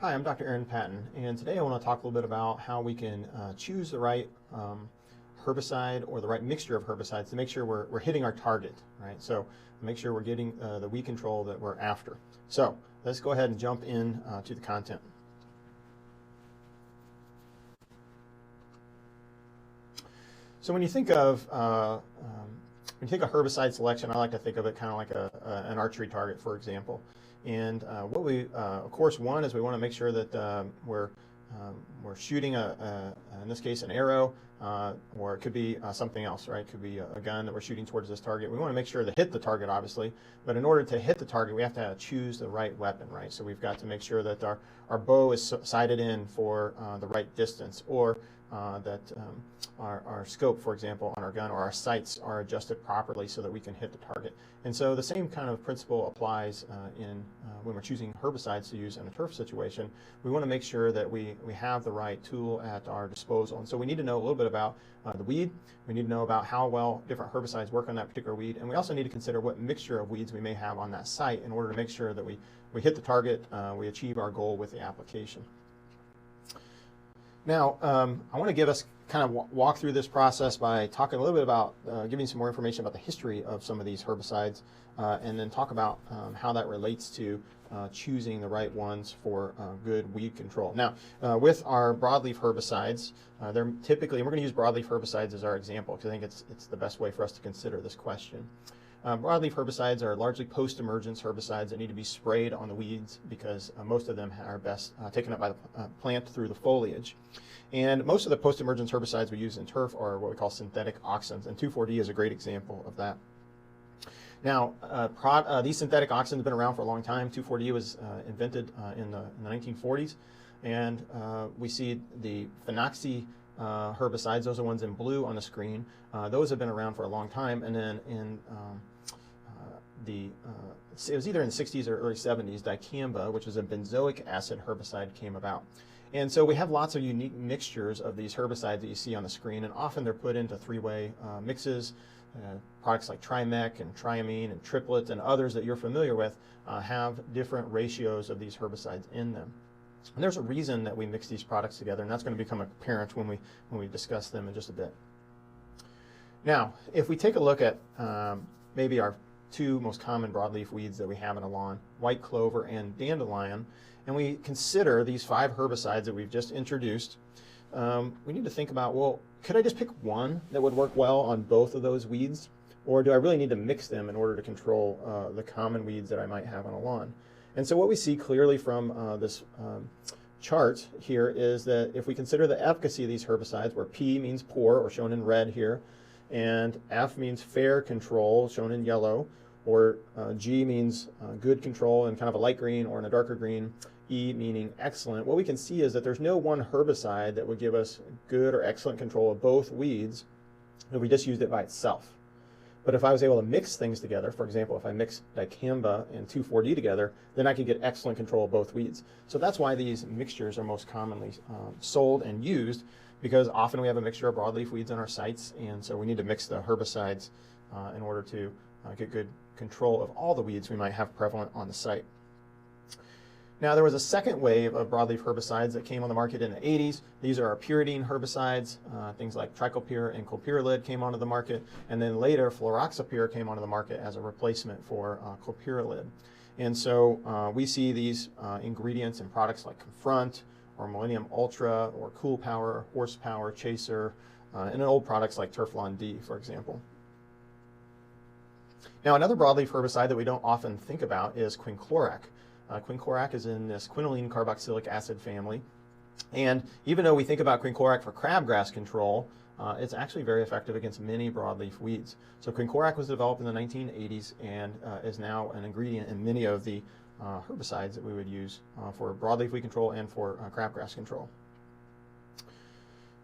Hi, I'm Dr. Aaron Patton, and today I want to talk a little bit about how we can choose the right herbicide or the right mixture of herbicides to make sure we're hitting our target, right? So make sure we're getting the weed control that we're after. So let's go ahead and jump in to the content. So when you think of herbicide selection, I like to think of it kind of like an archery target, for example. And what we, of course, one is we want to make sure that we're shooting in this case, an arrow, or it could be something else, right? It could be a gun that we're shooting towards this target. We want to make sure to hit the target, obviously, but in order to hit the target, we have to choose the right weapon, right? So we've got to make sure that our bow is sighted in for the right distance, or that our scope, for example, on our gun or our sights are adjusted properly so that we can hit the target. And so the same kind of principle applies when we're choosing herbicides to use in a turf situation. We want to make sure that we have the right tool at our disposal. And so we need to know a little bit about the weed. We need to know about how well different herbicides work on that particular weed. And we also need to consider what mixture of weeds we may have on that site in order to make sure that we hit the target, we achieve our goal with the application. Now, I want to give us kind of walk through this process by talking a little bit about giving some more information about the history of some of these herbicides, and then talk about how that relates to choosing the right ones for good weed control. Now, with our broadleaf herbicides, they're typically, and we're going to use broadleaf herbicides as our example because I think it's the best way for us to consider this question. Broadleaf herbicides are largely post-emergence herbicides that need to be sprayed on the weeds because most of them are best taken up by the plant through the foliage. And most of the post-emergence herbicides we use in turf are what we call synthetic auxins, and 2,4-D is a great example of that. Now, these synthetic auxins have been around for a long time. 2,4-D was invented in the 1940s, and we see the phenoxy herbicides, those are ones in blue on the screen. Those have been around for a long time, and then in it was either in the 60s or early 70s, dicamba, which is a benzoic acid herbicide, came about. And so we have lots of unique mixtures of these herbicides that you see on the screen, and often they're put into three-way mixes. Products like Trimec and Triamine and Triplet and others that you're familiar with have different ratios of these herbicides in them. And there's a reason that we mix these products together, and that's going to become apparent when we discuss them in just a bit. Now, if we take a look at maybe our two most common broadleaf weeds that we have in a lawn, white clover and dandelion, and we consider these 5 herbicides that we've just introduced, we need to think about, well, could I just pick one that would work well on both of those weeds? Or do I really need to mix them in order to control the common weeds that I might have on a lawn? And so what we see clearly from this chart here is that if we consider the efficacy of these herbicides, where P means poor, or shown in red here, and F means fair control, shown in yellow, or G means good control in kind of a light green or in a darker green, E meaning excellent, what we can see is that there's no one herbicide that would give us good or excellent control of both weeds if we just used it by itself. But if I was able to mix things together, for example, if I mix dicamba and 2,4-D together, then I could get excellent control of both weeds. So that's why these mixtures are most commonly sold and used, because often we have a mixture of broadleaf weeds on our sites, and so we need to mix the herbicides in order to get good control of all the weeds we might have prevalent on the site. Now, there was a second wave of broadleaf herbicides that came on the market in the 80s. These are our pyridine herbicides. Things like triclopyr and clopyralid came onto the market, and then later fluroxapyr came onto the market as a replacement for clopyralid. And so we see these ingredients in products like Confront or Millennium Ultra or Cool Power, Horsepower, Chaser, and in old products like Turflawn D, for example. Now, another broadleaf herbicide that we don't often think about is quinclorac. Quinclorac is in this quinoline carboxylic acid family, and even though we think about quinclorac for crabgrass control, it's actually very effective against many broadleaf weeds. So quinclorac was developed in the 1980s and is now an ingredient in many of the herbicides that we would use for broadleaf weed control and for crabgrass control.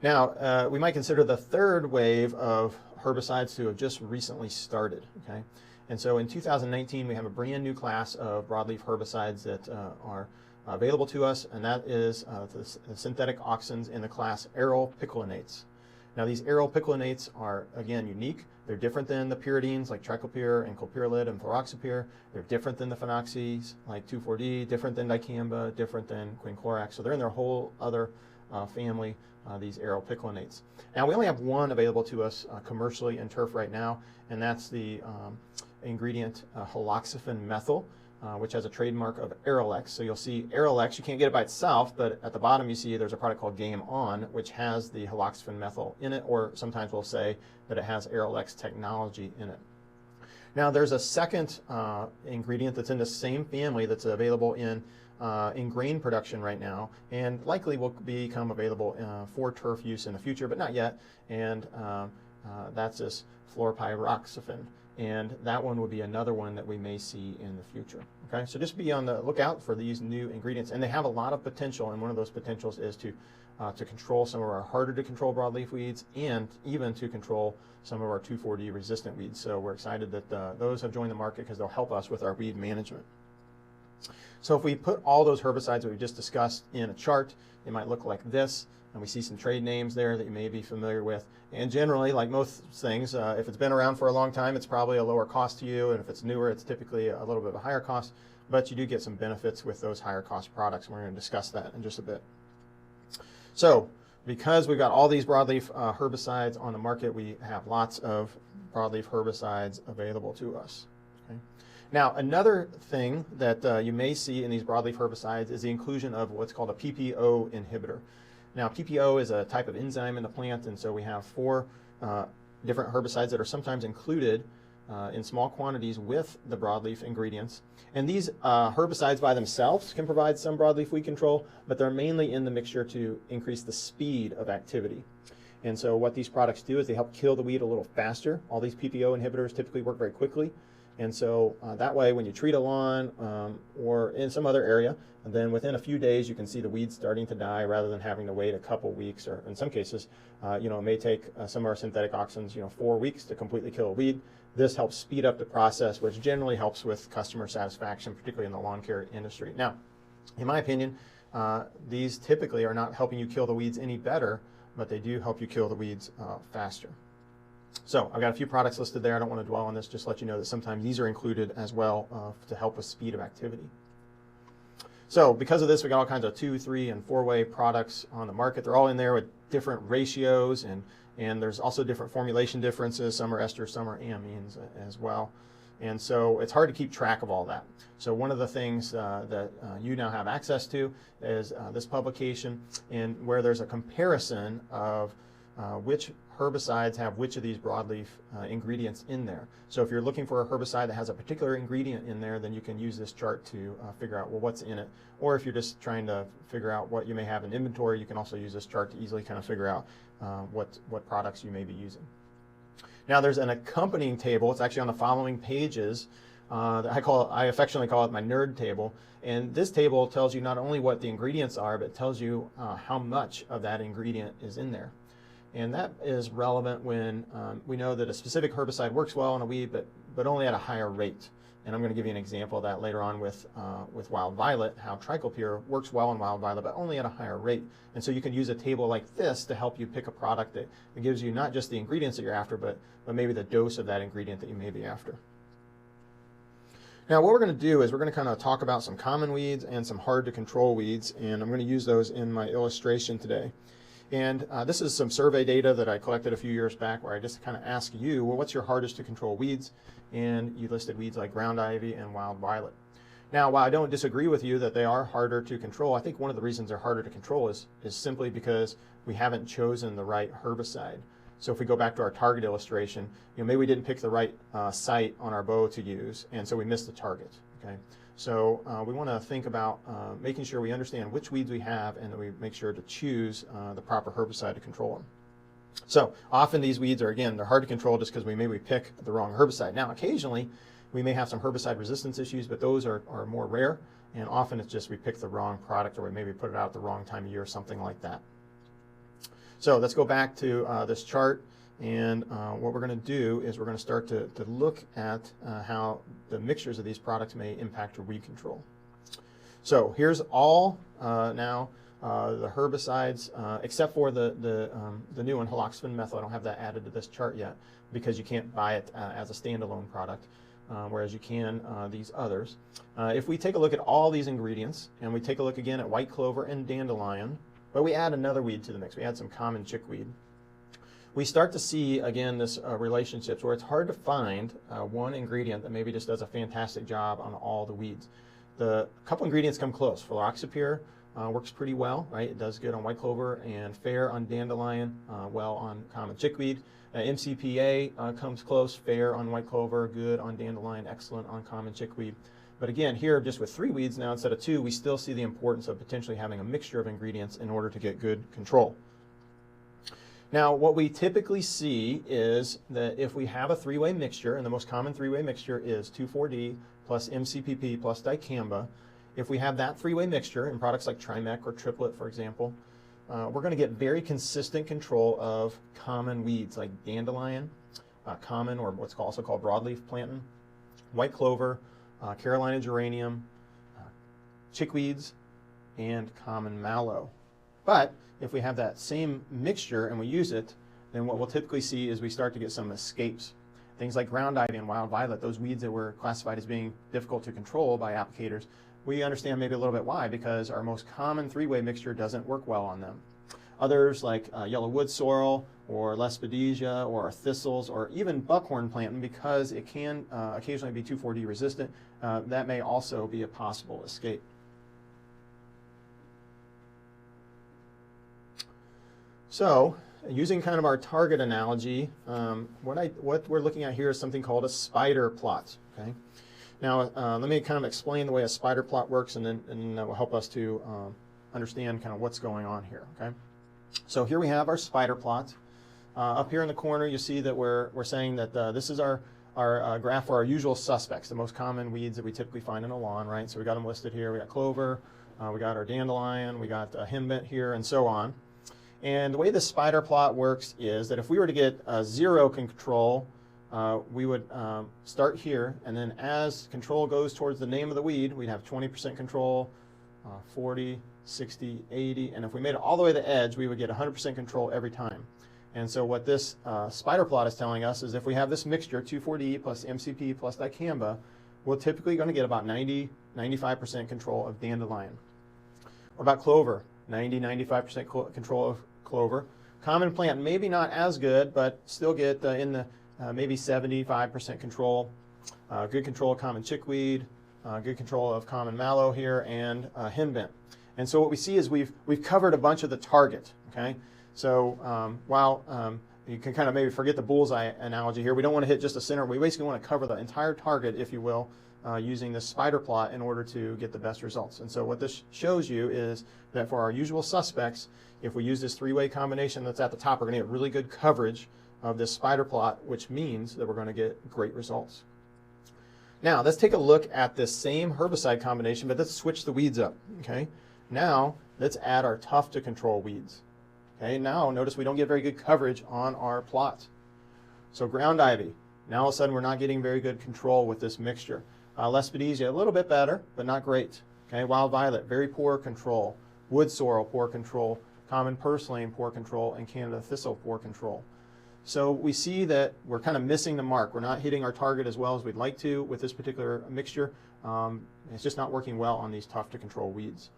Now, we might consider the third wave of herbicides to have just recently started. Okay? And so in 2019, we have a brand new class of broadleaf herbicides that are available to us, and that is the synthetic auxins in the class aryl picolinates. Now these aryl picolinates are, again, unique. They're different than the pyridines like triclopyr and clopyrrolid and fluroxypyr. They're different than the phenoxys like 2,4-D, different than dicamba, different than quinclorac. So they're in their whole other family, these aryl picolinates. Now we only have one available to us commercially in turf right now, and that's the ingredient haloxyphene methyl, which has a trademark of Arylex. So you'll see Arylex, you can't get it by itself, but at the bottom you see there's a product called Game On, which has the haloxyphene methyl in it, or sometimes we'll say that it has Arylex technology in it. Now there's a second ingredient that's in the same family that's available in grain production right now, and likely will become available for turf use in the future, but not yet, and that's this fluorpyroxyphene. And that one would be another one that we may see in the future. Okay, so just be on the lookout for these new ingredients, and they have a lot of potential. And one of those potentials is to control some of our harder to control broadleaf weeds, and even to control some of our 2,4-D resistant weeds. So we're excited that those have joined the market because they'll help us with our weed management. So if we put all those herbicides that we just discussed in a chart, it might look like this. And we see some trade names there that you may be familiar with. And generally, like most things, if it's been around for a long time, it's probably a lower cost to you. And if it's newer, it's typically a little bit of a higher cost. But you do get some benefits with those higher cost products. And we're going to discuss that in just a bit. So because we've got all these broadleaf herbicides on the market, we have lots of broadleaf herbicides available to us. Okay? Now, another thing that you may see in these broadleaf herbicides is the inclusion of what's called a PPO inhibitor. Now, PPO is a type of enzyme in the plant, and so we have 4 different herbicides that are sometimes included in small quantities with the broadleaf ingredients. And these herbicides by themselves can provide some broadleaf weed control, but they're mainly in the mixture to increase the speed of activity. And so what these products do is they help kill the weed a little faster. All these PPO inhibitors typically work very quickly. And so that way, when you treat a lawn or in some other area, and then within a few days you can see the weeds starting to die rather than having to wait a couple weeks, or in some cases, it may take some of our synthetic auxins, 4 weeks to completely kill a weed. This helps speed up the process, which generally helps with customer satisfaction, particularly in the lawn care industry. Now, in my opinion, these typically are not helping you kill the weeds any better, but they do help you kill the weeds faster. So I've got a few products listed there. I don't want to dwell on this, just let you know that sometimes these are included as well to help with speed of activity. So because of this, we got all kinds of 2-, 3-, and 4-way products on the market. They're all in there with different ratios, and there's also different formulation differences. Some are esters, some are amines as well. And so it's hard to keep track of all that. So one of the things that you now have access to is this publication, where there's a comparison of which herbicides have which of these broadleaf ingredients in there. So if you're looking for a herbicide that has a particular ingredient in there, then you can use this chart to figure out, well, what's in it. Or if you're just trying to figure out what you may have in inventory, you can also use this chart to easily kind of figure out what products you may be using. Now there's an accompanying table. It's actually on the following pages. I affectionately call it my nerd table. And this table tells you not only what the ingredients are, but it tells you how much of that ingredient is in there. And that is relevant when we know that a specific herbicide works well on a weed, but only at a higher rate. And I'm going to give you an example of that later on with wild violet, how triclopyr works well in wild violet, but only at a higher rate. And so you can use a table like this to help you pick a product that gives you not just the ingredients that you're after, but maybe the dose of that ingredient that you may be after. Now what we're going to do is we're going to kind of talk about some common weeds and some hard to control weeds, and I'm going to use those in my illustration today. And this is some survey data that I collected a few years back, where I just kind of ask you, well, what's your hardest to control weeds? And you listed weeds like ground ivy and wild violet. Now, while I don't disagree with you that they are harder to control, I think one of the reasons they're harder to control is simply because we haven't chosen the right herbicide. So if we go back to our target illustration, maybe we didn't pick the right site on our bow to use, and so we missed the target. Okay. So we want to think about making sure we understand which weeds we have, and that we make sure to choose the proper herbicide to control them. So often these weeds are, again, they're hard to control just because we maybe pick the wrong herbicide. Now occasionally we may have some herbicide resistance issues, but those are more rare, and often it's just we pick the wrong product, or we maybe put it out at the wrong time of year or something like that. So let's go back to this chart. And what we're going to do is we're going to start to look at how the mixtures of these products may impact your weed control. So here's all now the herbicides, except for the new one, haloxifin methyl. I don't have that added to this chart yet because you can't buy it as a standalone product, whereas you can these others. If we take a look at all these ingredients, and we take a look again at white clover and dandelion, but we add another weed to the mix. We add some common chickweed. We start to see, again, this relationships where it's hard to find one ingredient that maybe just does a fantastic job on all the weeds. The couple ingredients come close. Fluroxapyr works pretty well, right? It does good on white clover and fair on dandelion, well on common chickweed. MCPA comes close, fair on white clover, good on dandelion, excellent on common chickweed. But again, here just with 3 weeds now instead of 2, we still see the importance of potentially having a mixture of ingredients in order to get good control. Now, what we typically see is that if we have a 3-way mixture, and the most common 3-way mixture is 2,4-D plus MCPP plus dicamba, if we have that 3-way mixture in products like Trimec or Triplet, for example, we're going to get very consistent control of common weeds like dandelion, common or what's also called broadleaf plantain, white clover, Carolina geranium, chickweeds, and common mallow. But if we have that same mixture and we use it, then what we'll typically see is we start to get some escapes. Things like ground ivy and wild violet, those weeds that were classified as being difficult to control by applicators, we understand maybe a little bit why, because our most common 3-way mixture doesn't work well on them. Others like yellow wood sorrel or Lespedeza or thistles or even buckhorn plantain, because it can occasionally be 2,4-D resistant, that may also be a possible escape. So, using kind of our target analogy, what we're looking at here is something called a spider plot. Okay. Now, let me kind of explain the way a spider plot works, and then that will help us to understand kind of what's going on here. Okay. So here we have our spider plot. Up here in the corner, you see that we're saying that this is our graph for our usual suspects, the most common weeds that we typically find in a lawn, right? So we got them listed here. We got clover, we got our dandelion, we got henbit here, and so on. And the way the spider plot works is that if we were to get 0 control, we would start here, and then as control goes towards the name of the weed, we'd have 20% control, 40, 60, 80, and if we made it all the way to the edge, we would get 100% control every time. And so what this spider plot is telling us is if we have this mixture, 2,4-D plus MCP plus dicamba, we're typically going to get about 90-95% control of dandelion. What about clover? 90-95% control of clover. Common plant, maybe not as good, but still get in the maybe 75% control. Good control of common chickweed, good control of common mallow here, and henbit. And so what we see is we've covered a bunch of the target. Okay, so while you can kind of maybe forget the bullseye analogy here, we don't want to hit just the center. We basically want to cover the entire target, if you will, using this spider plot in order to get the best results. And so what this shows you is that for our usual suspects, if we use this 3-way combination that's at the top, we're going to get really good coverage of this spider plot, which means that we're going to get great results. Now, let's take a look at this same herbicide combination, but let's switch the weeds up. Okay. Now, let's add our tough to control weeds. Okay. Now, notice we don't get very good coverage on our plot. So, ground ivy. Now, all of a sudden, we're not getting very good control with this mixture. Lespedeza, a little bit better, but not great. Okay. Wild violet, very poor control. Wood sorrel, poor control. Common purslane, poor control. And Canada thistle, poor control. So we see that we're kind of missing the mark. We're not hitting our target as well as we'd like to with this particular mixture. It's just not working well on these tough to control weeds.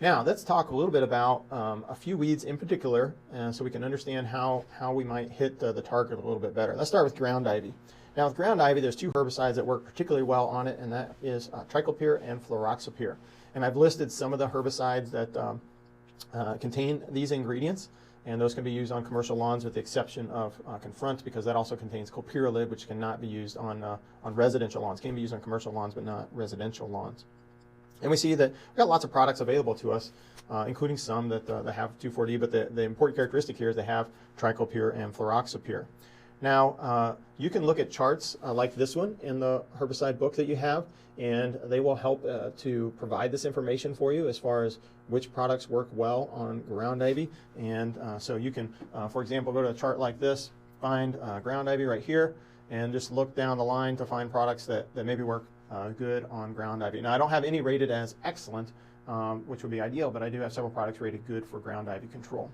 Now let's talk a little bit about a few weeds in particular, so we can understand how we might hit the target a little bit better. Let's start with ground ivy. Now with ground ivy, there's 2 herbicides that work particularly well on it, and that is triclopyr and fluroxapyr. And I've listed some of the herbicides that contain these ingredients. And those can be used on commercial lawns with the exception of Confront, because that also contains clopyralid, which cannot be used on residential lawns. Can be used on commercial lawns, but not residential lawns. And we see that we've got lots of products available to us, including some that have 2,4-D, but the important characteristic here is they have triclopyr and fluroxapyr. Now, you can look at charts like this one in the herbicide book that you have, and they will help to provide this information for you as far as which products work well on ground ivy. And so you can, for example, go to a chart like this, find ground ivy right here, and just look down the line to find products that maybe work good on ground ivy. Now, I don't have any rated as excellent, which would be ideal, but I do have several products rated good for ground ivy control.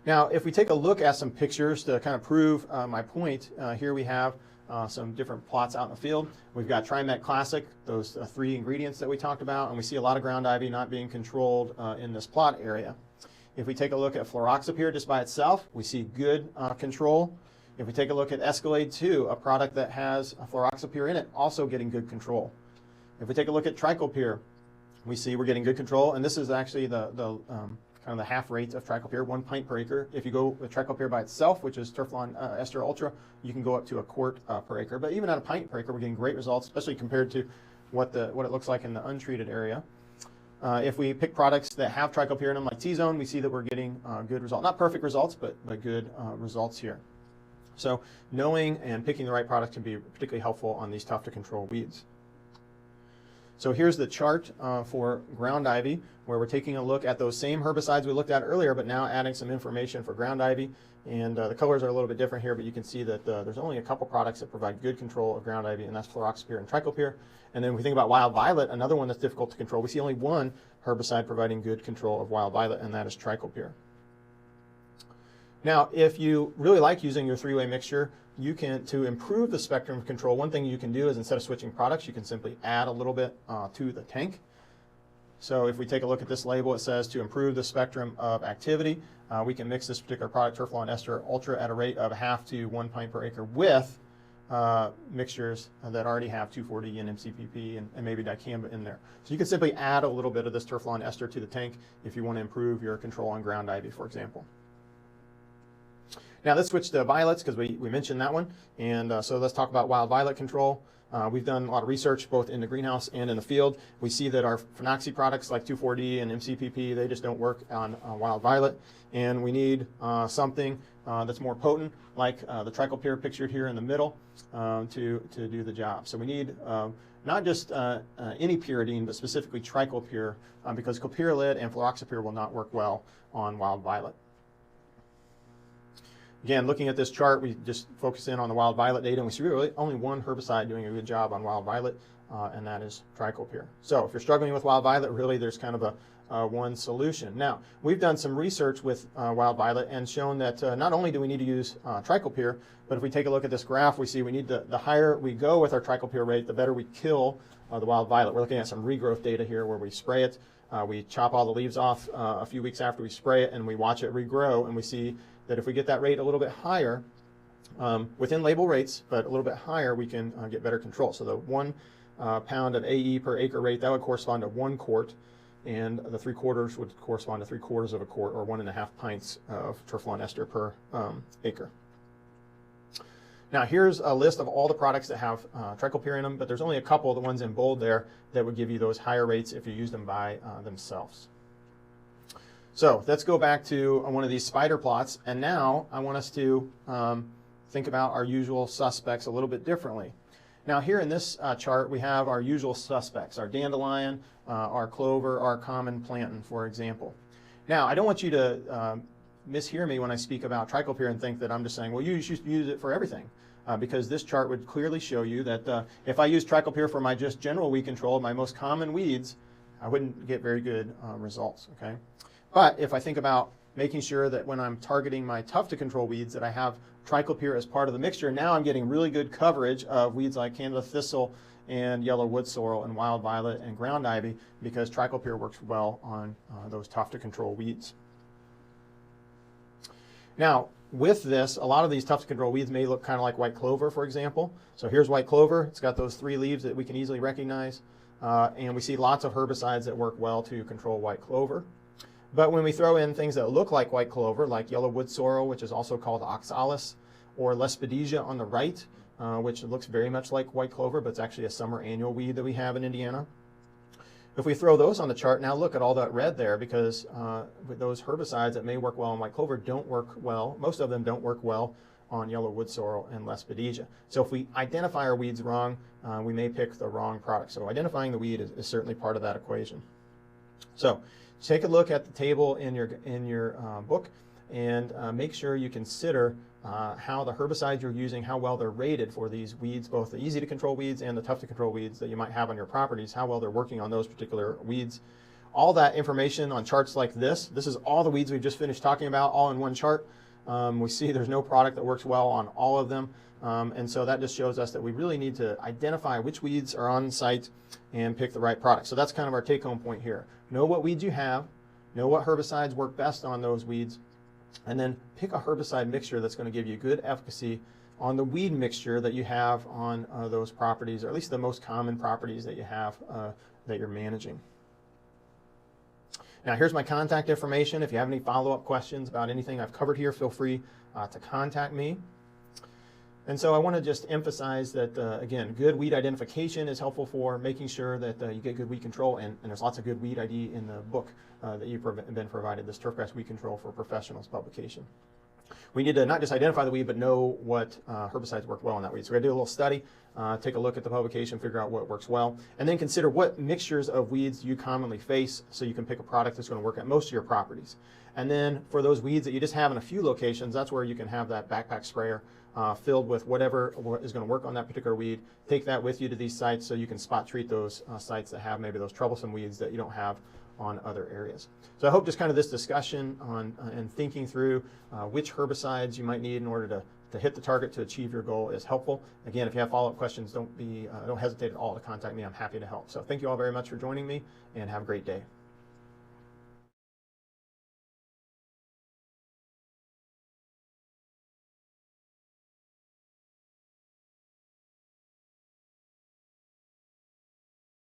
Now, if we take a look at some pictures to kind of prove my point, here we have some different plots out in the field. We've got Trimet Classic, those 3 ingredients that we talked about, and we see a lot of ground ivy not being controlled in this plot area. If we take a look at Fluroxapyr just by itself, we see good control. If we take a look at Escalade 2, a product that has Fluroxapyr in it, also getting good control. If we take a look at Triclopyr, we see we're getting good control, and this is actually the kind of the half rate of Triclopyr, 1 pint per acre. If you go with Triclopyr by itself, which is Turflawn Ester Ultra, you can go up to a quart per acre. But even at a pint per acre, we're getting great results, especially compared to what it looks like in the untreated area. If we pick products that have Triclopyr in them, like T-Zone, we see that we're getting good results. Not perfect results, but good results here. So knowing and picking the right product can be particularly helpful on these tough to control weeds. So here's the chart for ground ivy, where we're taking a look at those same herbicides we looked at earlier, but now adding some information for ground ivy. And the colors are a little bit different here, but you can see that there's only a couple products that provide good control of ground ivy, and that's Fluroxapyr and Triclopyr. And then we think about wild violet, another one that's difficult to control. We see only one herbicide providing good control of wild violet, and that is Triclopyr. Now, if you really like using your 3-way mixture, you can, to improve the spectrum of control, one thing you can do is instead of switching products, you can simply add a little bit to the tank. So if we take a look at this label, it says to improve the spectrum of activity, we can mix this particular product, Turflawn Ester Ultra, at a rate of 1/2 to 1 pint per acre with mixtures that already have 2,4-D and MCPP and maybe dicamba in there. So you can simply add a little bit of this Turflawn Ester to the tank if you want to improve your control on ground ivy, for example. Now let's switch to violets because we mentioned that one, and so let's talk about wild violet control. We've done a lot of research both in the greenhouse and in the field. We see that our Phenoxy products like 2,4-D and MCPP, they just don't work on wild violet, and we need something that's more potent, like the Triclopyr pictured here in the middle, to do the job. So we need not just any pyridine, but specifically Triclopyr, because clopyralid and Fluroxapyr will not work well on wild violet. Again, looking at this chart, we just focus in on the wild violet data, and we see really only one herbicide doing a good job on wild violet, and that is Triclopyr. So if you're struggling with wild violet, really there's kind of a one solution. Now, we've done some research with wild violet and shown that not only do we need to use Triclopyr, but if we take a look at this graph, we see we need the higher we go with our Triclopyr rate, the better we kill the wild violet. We're looking at some regrowth data here where we spray it, we chop all the leaves off a few weeks after we spray it, and we watch it regrow, and we see that if we get that rate a little bit higher, within label rates, but a little bit higher, we can get better control. So the 1 pound of AE per acre rate, that would correspond to 1 quart, and the 3/4 would correspond to 3/4 of a quart, or 1.5 pints of Turflawn Ester per acre. Now here's a list of all the products that have Triclopyr in them, but there's only a couple of the ones in bold there that would give you those higher rates if you use them by themselves. So let's go back to one of these spider plots, and now I want us to think about our usual suspects a little bit differently. Now here in this chart we have our usual suspects, our dandelion, our clover, our common plantain, for example. Now I don't want you to mishear me when I speak about Triclopyr and think that I'm just saying, well, you should use it for everything. Because this chart would clearly show you that if I use Triclopyr for my just general weed control, my most common weeds, I wouldn't get very good results, okay? But if I think about making sure that when I'm targeting my tough to control weeds that I have Triclopyr as part of the mixture, now I'm getting really good coverage of weeds like Canada thistle and yellow wood sorrel and wild violet and ground ivy, because Triclopyr works well on those tough to control weeds. Now with this, a lot of these tough to control weeds may look kind of like white clover, for example. So here's white clover. It's got those 3 leaves that we can easily recognize, and we see lots of herbicides that work well to control white clover. But when we throw in things that look like white clover, like yellow wood sorrel, which is also called oxalis, or Lespedisia on the right, which looks very much like white clover, but it's actually a summer annual weed that we have in Indiana. If we throw those on the chart, now look at all that red there, because with those herbicides that may work well on white clover don't work well, most of them don't work well on yellow wood sorrel and Lespedisia. So if we identify our weeds wrong, we may pick the wrong product. So identifying the weed is certainly part of that equation. So take a look at the table in your book, and make sure you consider how the herbicides you're using, how well they're rated for these weeds, both the easy to control weeds and the tough to control weeds that you might have on your properties, how well they're working on those particular weeds. All that information on charts like this is all the weeds we've just finished talking about, all in one chart. We see there's no product that works well on all of them. And so that just shows us that we really need to identify which weeds are on site and pick the right product. So that's kind of our take-home point here. Know what weeds you have, know what herbicides work best on those weeds, and then pick a herbicide mixture that's going to give you good efficacy on the weed mixture that you have on those properties, or at least the most common properties that you have that you're managing. Now here's my contact information. If you have any follow-up questions about anything I've covered here, feel free to contact me. And so I want to just emphasize that, again, good weed identification is helpful for making sure that you get good weed control, and there's lots of good weed ID in the book that you've been provided, this Turfgrass Weed Control for Professionals publication. We need to not just identify the weed, but know what herbicides work well on that weed. So we're going to do a little study, take a look at the publication, figure out what works well, and then consider what mixtures of weeds you commonly face so you can pick a product that's going to work at most of your properties. And then for those weeds that you just have in a few locations, that's where you can have that backpack sprayer filled with whatever is going to work on that particular weed. Take that with you to these sites so you can spot treat those sites that have maybe those troublesome weeds that you don't have on other areas. So I hope just kind of this discussion on and thinking through which herbicides you might need in order to hit the target to achieve your goal is helpful. Again, if you have follow-up questions, don't hesitate at all to contact me. I'm happy to help. So thank you all very much for joining me, and have a great day.